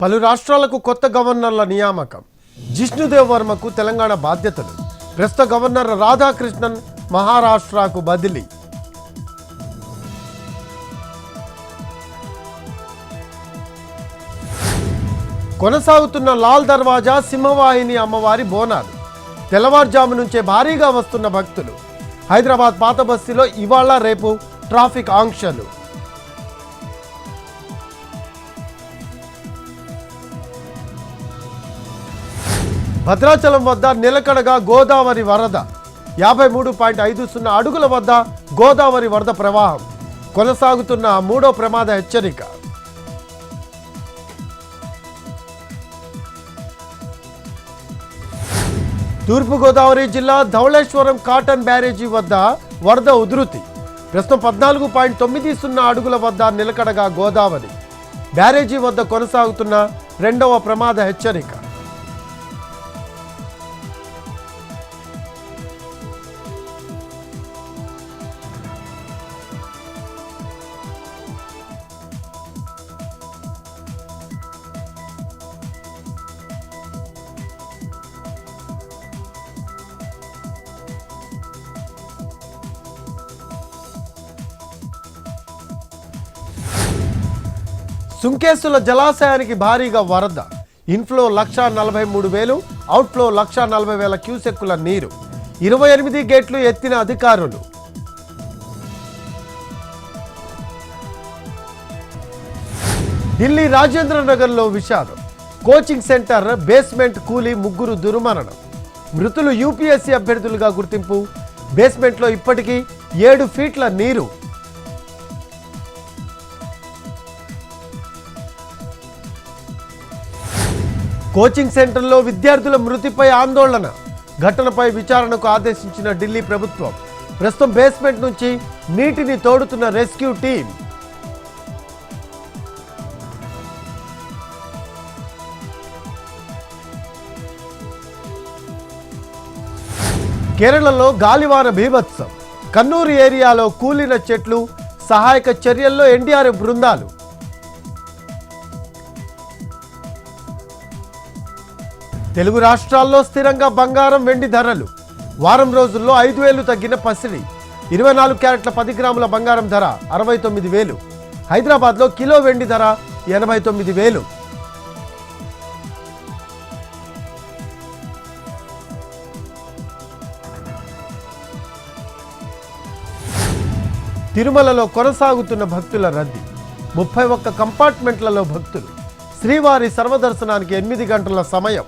పలు రాష్ట్రాలకు కొత్త గవర్నర్ల నియామకం. జిష్ణుదేవ్ వర్మకు తెలంగాణ బాధ్యతలు. ప్రస్తుత గవర్నర్ రాధాకృష్ణన్ మహారాష్ట్రకు బదిలీ. కొనసాగుతున్న లాల్ దర్వాజా సింహవాహిని అమ్మవారి బోనాలు. తెల్లవారుజాము నుంచే భారీగా వస్తున్న భక్తులు. హైదరాబాద్ పాత బస్తీలో ఇవాళ రేపు ట్రాఫిక్ ఆంక్షలు. భద్రాచలం వద్ద నిలకడగా గోదావరి వరద. 53.50 అడుగుల వద్ద గోదావరి వరద ప్రవాహం. కొనసాగుతున్న మూడో ప్రమాద హెచ్చరిక. తూర్పుగోదావరి జిల్లా ధవళేశ్వరం కాటన్ బ్యారేజీ వద్ద వరద ఉధృతి. ప్రస్తుతం 14.90 అడుగుల వద్ద నిలకడగా గోదావరి. బ్యారేజీ వద్ద కొనసాగుతున్న రెండవ ప్రమాద హెచ్చరిక. సుంకేసుల జలాశయానికి భారీగా వరద. ఇన్ఫ్లో 1,43,000, అవుట్ఫ్లో 1,40,000 క్యూసెక్కుల నీరు. 28 గేట్లు ఎత్తిన అధికారులు. ఢిల్లీ రాజేంద్ర నగర్లో విషాదం. కోచింగ్ సెంటర్ బేస్మెంట్ కూలి 3 దుర్మరణం. మృతులు యూపీఎస్సీ అభ్యర్థులుగా గుర్తింపు. బేస్మెంట్లో ఇప్పటికీ 7 ఫీట్ల నీరు. కోచింగ్ సెంటర్లో విద్యార్థుల మృతిపై ఆందోళన. ఘటనపై విచారణకు ఆదేశించిన ఢిల్లీ ప్రభుత్వం. ప్రస్తుతం బేస్మెంట్ నుంచి నీటిని తోడుతున్న రెస్క్యూ టీం. కేరళలో గాలివాన బీభత్సం. కన్నూరు ఏరియాలో కూలిన చెట్లు. సహాయక చర్యల్లో ఎన్డీఆర్ఎఫ్ బృందాలు. తెలుగు రాష్ట్రాల్లో స్థిరంగా బంగారం వెండి ధరలు. వారం రోజుల్లో 5,000 తగ్గిన పసిడి. 24 క్యారెట్ల 10 గ్రాముల బంగారం ధర 69,000. హైదరాబాద్లో కిలో వెండి ధర 89,000. తిరుమలలో కొనసాగుతున్న భక్తుల రద్దీ. 31 కంపార్ట్మెంట్లలో భక్తులు. శ్రీవారి సర్వదర్శనానికి 8 గంటల సమయం.